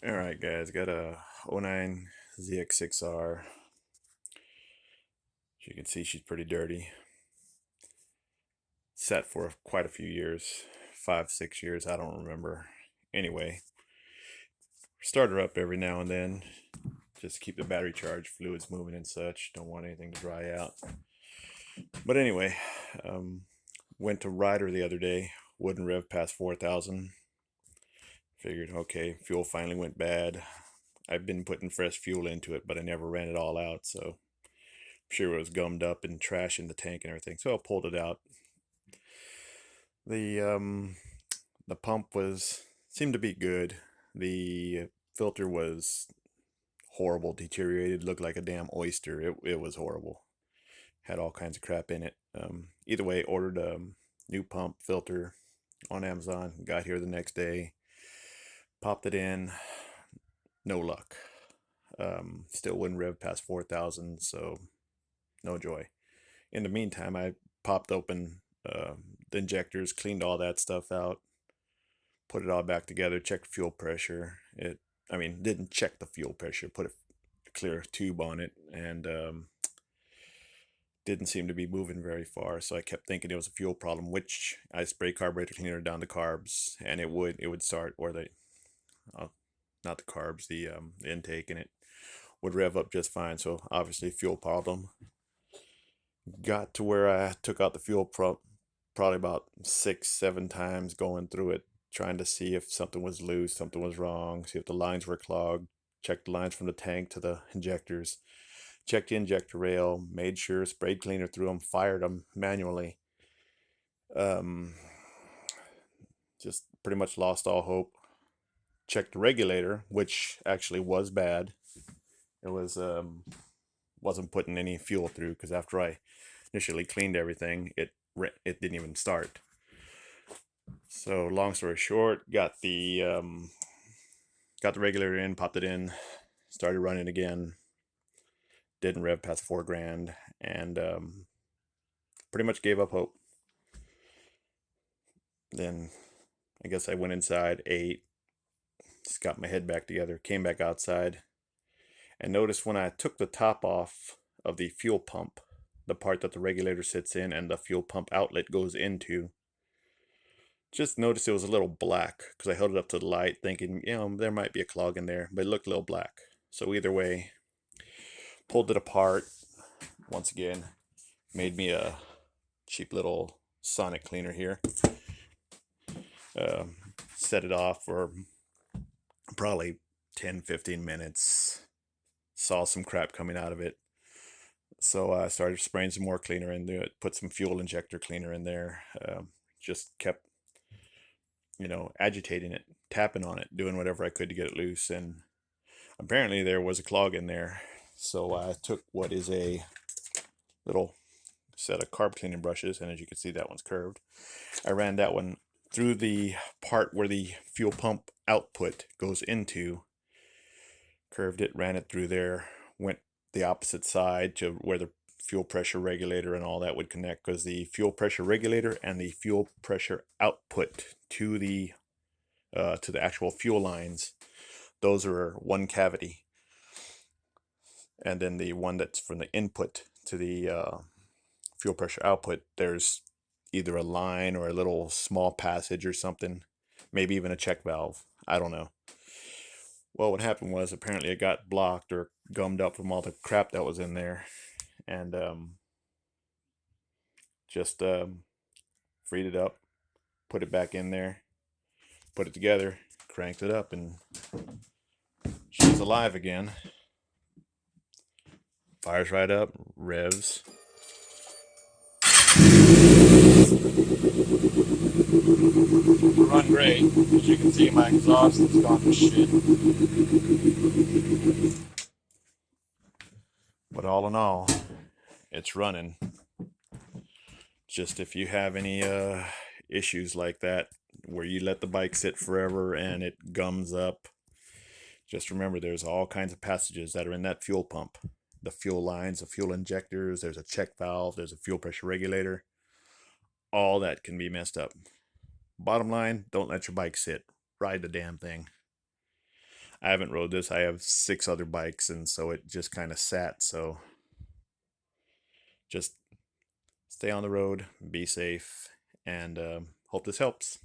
All right, guys, got a '09 zx6r. As you can see, she's pretty dirty. Sat for quite a few years, 5, 6 years, I don't remember. Anyway, start her up every now and then. Just keep the battery charged, fluids moving and such. Don't want anything to dry out. But anyway, um, went to ride her the other day. Wouldn't rev past 4,000. Figured, okay, fuel finally went bad. I've been putting fresh fuel into it, but I never ran it all out, so sure it was gummed up and trash in the tank and everything. So I pulled it out. The um the pump was seemed to be good. The filter was horrible, deteriorated, looked like a damn oyster. It was horrible. Had all kinds of crap in it. Either way, ordered a new pump filter on Amazon. Got here the next day. Popped it in. No luck. Still wouldn't rev past 4,000, so no joy. In the meantime, I popped open the injectors, cleaned all that stuff out, put it all back together, checked fuel pressure. Didn't check the fuel pressure, put a clear tube on it, and didn't seem to be moving very far. So I kept thinking it was a fuel problem, which I spray carburetor cleaner down the carbs, and it would start, or uh, not the carbs, the intake, and it would rev up just fine. So obviously fuel problem. Got to where I took out the fuel probably about 6, 7 times going through it, trying to see if something was loose, something was wrong, see if the lines were clogged, checked the lines from the tank to the injectors, checked the injector rail, made sure, sprayed cleaner through them, fired them manually. Um, just pretty much lost all hope. Checked the regulator, which actually was bad. It wasn't putting any fuel through because after I initially cleaned everything, it didn't even start. So long story short, got the regulator in, popped it in, started running again. Didn't rev past 4 grand, and pretty much gave up hope. Then I guess I went inside, ate, just got my head back together, came back outside, and noticed when I took the top off of the fuel pump, the part that the regulator sits in and the fuel pump outlet goes into, just noticed it was a little black because I held it up to the light thinking, there might be a clog in there, but it looked a little black. So either way, pulled it apart once again, made me a cheap little sonic cleaner here. Set it off for probably 10, 15 minutes. Saw some crap coming out of it. So I started spraying some more cleaner into it, put some fuel injector cleaner in there. Just kept, agitating it, tapping on it, doing whatever I could to get it loose. And apparently there was a clog in there. So I took what is a little set of carb cleaning brushes, and as you can see, that one's curved. I ran that one through the part where the fuel pump output goes into, curved it, ran it through there, went the opposite side to where the fuel pressure regulator and all that would connect, because the fuel pressure regulator and the fuel pressure output to the actual fuel lines, those are one cavity, and then the one that's from the input to the fuel pressure output, there's either a line or a little small passage or something, maybe even a check valve, I don't know. Well, what happened was apparently it got blocked or gummed up from all the crap that was in there, and just freed it up, put it back in there, put it together, cranked it up, and she's alive again. Fires right up, revs. Run great. As you can see, my exhaust has gone to shit. But all in all, it's running. Just if you have any issues like that, where you let the bike sit forever and it gums up, just remember there's all kinds of passages that are in that fuel pump. The fuel lines, the fuel injectors, there's a check valve, there's a fuel pressure regulator. All that can be messed up. Bottom line, don't let your bike sit. Ride the damn thing. I haven't rode this. I have 6 other bikes, and so it just kind of sat. So just stay on the road, be safe, and hope this helps.